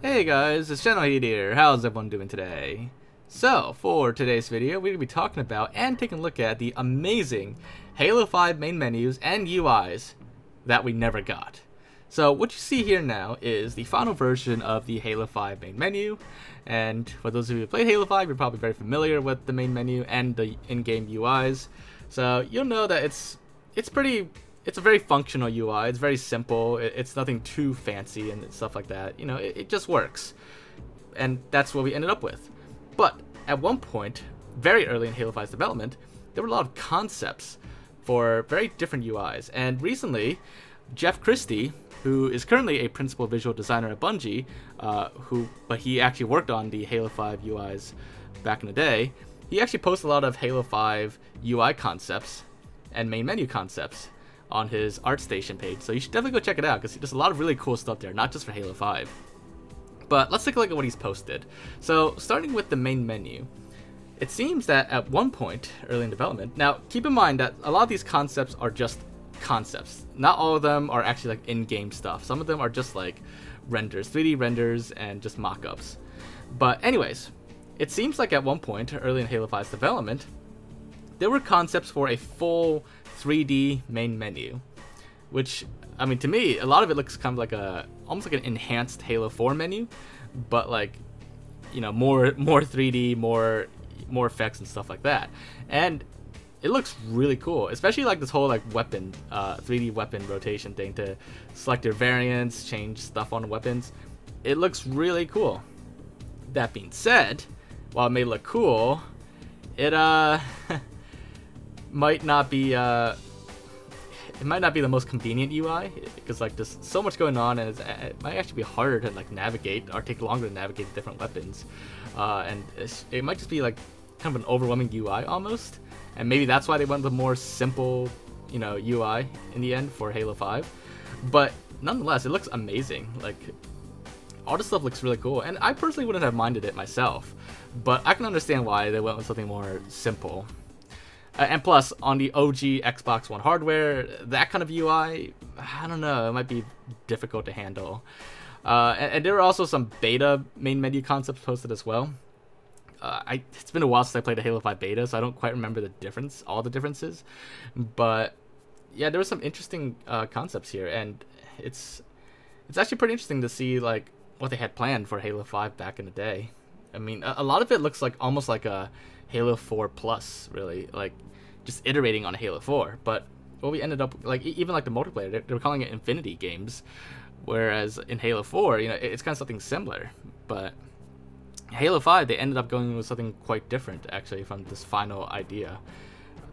Hey guys, it's Generalkidd here. How's everyone doing today? So, for today's video, we're going to be talking about and taking a look at the amazing Halo 5 main menus and UIs that we never got. So, what you see here now is the final version of the Halo 5 main menu, and for those of you who played Halo 5, you're probably very familiar with the main menu and the in-game UIs. So, you'll know that it's a very functional UI. It's very simple. It's nothing too fancy and stuff like that. You know, it just works. And that's what we ended up with. But at one point, very early in Halo 5's development, there were a lot of concepts for very different UIs. And recently, Jeff Christie, who is currently a principal visual designer at Bungie, but he actually worked on the Halo 5 UIs back in the day, he actually posted a lot of Halo 5 UI concepts and main menu concepts on his ArtStation page, so you should definitely go check it out because there's a lot of really cool stuff there, not just for Halo 5. But let's take a look at what he's posted. So starting with the main menu, it seems that at one point early in development, now keep in mind that a lot of these concepts are just concepts. Not all of them are actually like in-game stuff. Some of them are just like renders, 3D renders and just mock-ups. But anyways, it seems like at one point early in Halo 5's development, there were concepts for a full 3D main menu, which, I mean, to me, a lot of it looks kind of like almost like an enhanced Halo 4 menu, but like, you know, more 3D, more effects and stuff like that. And it looks really cool, especially like this whole like weapon, 3D weapon rotation thing to select your variants, change stuff on weapons. It looks really cool. That being said, while it may look cool, it might not be the most convenient UI because like there's so much going on, and it might actually be harder to like navigate or take longer to navigate different weapons, and it might just be like kind of an overwhelming UI almost, and maybe that's why they went with a more simple, you know, UI in the end for Halo 5. But nonetheless, it looks amazing. Like all this stuff looks really cool, and I personally wouldn't have minded it myself, but I can understand why they went with something more simple. And plus, on the OG Xbox One hardware, that kind of UI, I don't know, it might be difficult to handle. And there are also some beta main menu concepts posted as well. It's been a while since I played a Halo 5 beta, so I don't quite remember all the differences. But yeah, there were some interesting concepts here, and it's actually pretty interesting to see like what they had planned for Halo 5 back in the day. I mean, a lot of it looks like almost like a Halo 4 Plus, really, like just iterating on Halo 4. But what we ended up like, even like the multiplayer, they were calling it Infinity games, whereas in Halo 4, you know, it's kind of something similar. But Halo 5, they ended up going with something quite different actually from this final idea.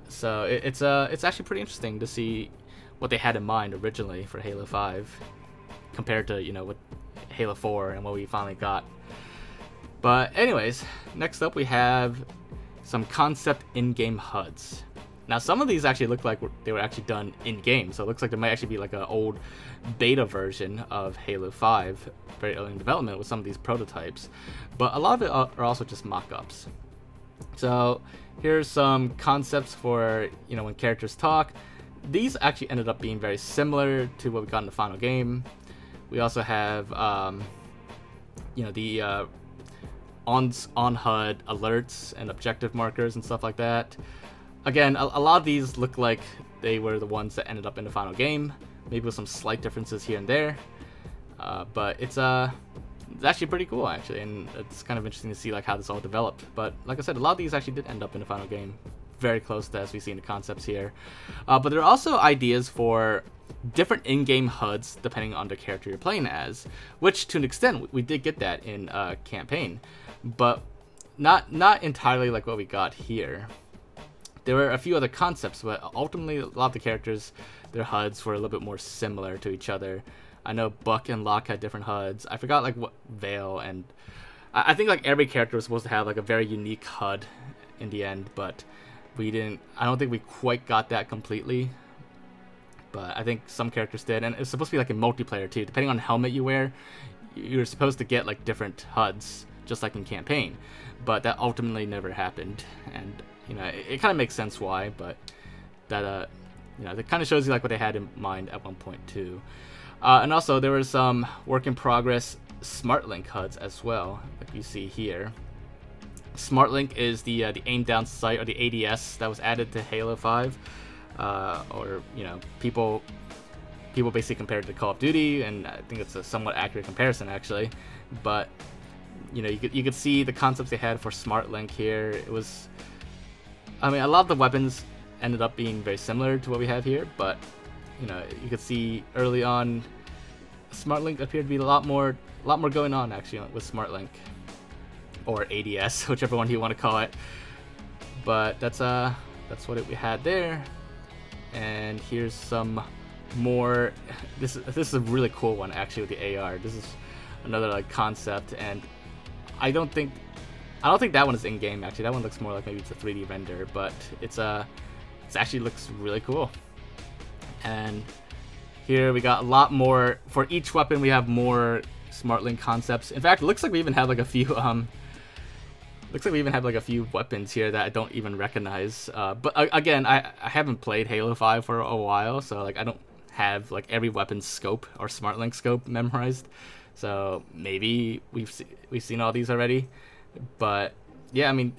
So it's actually pretty interesting to see what they had in mind originally for Halo 5 compared to, you know, with Halo 4 and what we finally got. But anyways, next up we have some concept in-game HUDs. Now some of these actually look like they were actually done in-game, so it looks like there might actually be like an old beta version of Halo 5 very early in development with some of these prototypes. But a lot of it are also just mock-ups. So here's some concepts for, you know, when characters talk. These actually ended up being very similar to what we got in the final game. We also have, you know, the on HUD alerts and objective markers and stuff like that. Again, a lot of these look like they were the ones that ended up in the final game, maybe with some slight differences here and there. But it's actually pretty cool actually, and it's kind of interesting to see like how this all developed. But like I said, a lot of these actually did end up in the final game, very close to as we see in the concepts here. But there are also ideas for different in-game HUDs depending on the character you're playing as, which to an extent we did get that in campaign, but not entirely like what we got here. There were a few other concepts, but ultimately a lot of the characters, their HUDs were a little bit more similar to each other. I know Buck and Locke had different HUDs. I forgot like what Vale, and I think like every character was supposed to have like a very unique HUD in the end, but I don't think we quite got that completely. But I think some characters did, and it's supposed to be like in multiplayer too. Depending on the helmet you wear, you're supposed to get like different HUDs, just like in campaign. But that ultimately never happened, and you know, it kind of makes sense why. But that you know, that kind of shows you like what they had in mind at one point too. And also there was some work in progress Smartlink HUDs as well, like you see here. Smartlink is the aim down sight, or the ADS that was added to Halo 5, or people basically compared it to Call of Duty, and I think it's a somewhat accurate comparison actually. But you could see the concepts they had for Smartlink here. It was, I mean, a lot of the weapons ended up being very similar to what we have here, but you could see early on Smartlink appeared to be a lot more going on actually with Smartlink, or ADS, whichever one you want to call it. But that's what we had there. And here's some more. This is a really cool one actually with the AR. This is another like concept, and I don't think that one is in game actually. That one looks more like maybe it's a 3D render, but it actually looks really cool. And here we got a lot more for each weapon. We have more Smartlink concepts. In fact, it looks like we even have like a few weapons here that I don't even recognize. But again, I haven't played Halo 5 for a while, so like I don't have like every weapon's scope or Smartlink scope memorized. So maybe we've seen all these already. But yeah, I mean,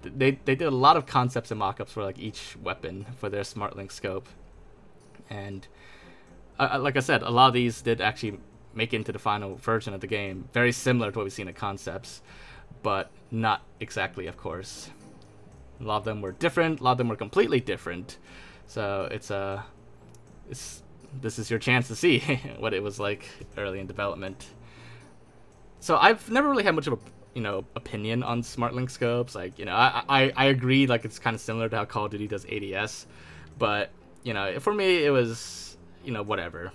they did a lot of concepts and mockups for like each weapon for their Smartlink scope. And like I said, a lot of these did actually make it into the final version of the game. Very similar to what we've seen in concepts, but not exactly, of course. A lot of them were different. A lot of them were completely different. So this is your chance to see what it was like early in development. So I've never really had much of a opinion on Smartlink scopes. Like I agree, like it's kind of similar to how Call of Duty does ADS, but for me it was whatever.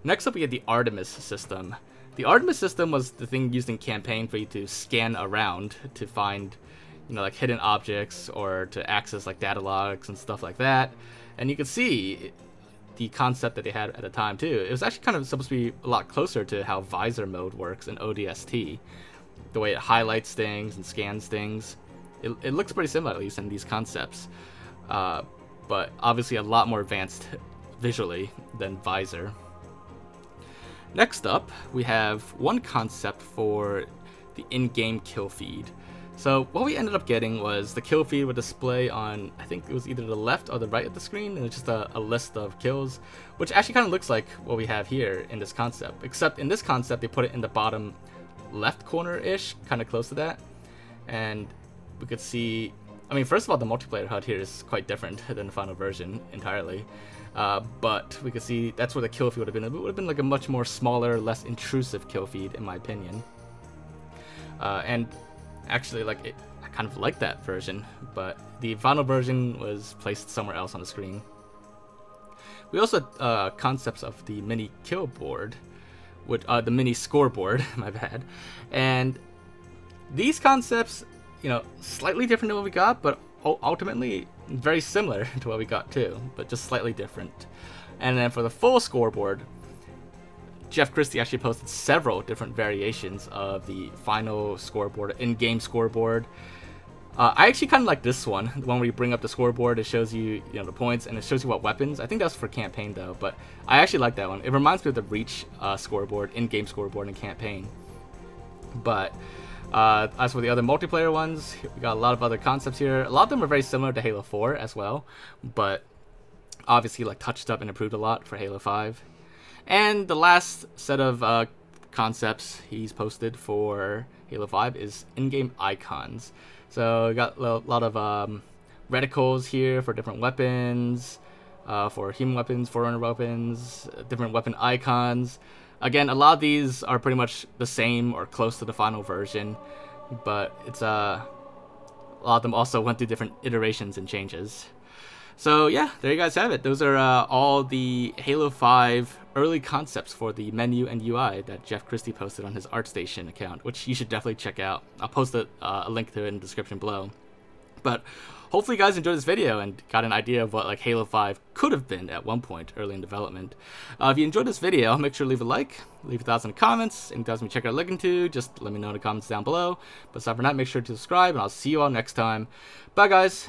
Next up we had the Artemis system. The Artemis system was the thing used in campaign for you to scan around to find like hidden objects or to access like data logs and stuff like that. And you could see the concept that they had at the time too. It was actually kind of supposed to be a lot closer to how visor mode works in ODST. The way it highlights things and scans things. It looks pretty similar, at least in these concepts. But obviously a lot more advanced visually than visor. Next up, we have one concept for the in-game kill feed. So what we ended up getting was the kill feed would display on, I think it was either the left or the right of the screen, and it's just a list of kills, which actually kind of looks like what we have here in this concept, except in this concept they put it in the bottom left corner-ish, kind of close to that. And we could see, I mean, first of all, the multiplayer HUD here is quite different than the final version entirely. But we could see that's where the kill feed would have been. It would have been like a much more smaller, less intrusive kill feed, in my opinion. And actually, like I kind of like that version, but the final version was placed somewhere else on the screen. We also had concepts of the mini kill board, with the mini scoreboard, my bad. And these concepts, slightly different than what we got, but ultimately very similar to what we got too, but just slightly different. And then for the full scoreboard, Jeff Christie actually posted several different variations of the final scoreboard, in-game scoreboard. I actually kind of like this one, the one where you bring up the scoreboard, it shows you, the points, and it shows you what weapons. I think that's for campaign though, but I actually like that one. It reminds me of the Reach scoreboard, in-game scoreboard in campaign. But as for the other multiplayer ones, we got a lot of other concepts here. A lot of them are very similar to Halo 4 as well, but obviously like touched up and improved a lot for Halo 5. And the last set of concepts he's posted for Halo 5 is in-game icons. So we got a lot of reticles here for different weapons, for human weapons, forerunner weapons, different weapon icons. Again, a lot of these are pretty much the same or close to the final version, but it's a lot of them also went through different iterations and changes. So yeah, there you guys have it. Those are all the Halo 5 early concepts for the menu and UI that Jeff Christie posted on his ArtStation account, which you should definitely check out. I'll post a link to it in the description below. But hopefully you guys enjoyed this video and got an idea of what like Halo 5 could have been at one point early in development. If you enjoyed this video, make sure to leave a like, leave your thoughts in the comments. Anything else you check out looking to, just let me know in the comments down below. But aside from that, make sure to subscribe, and I'll see you all next time. Bye guys!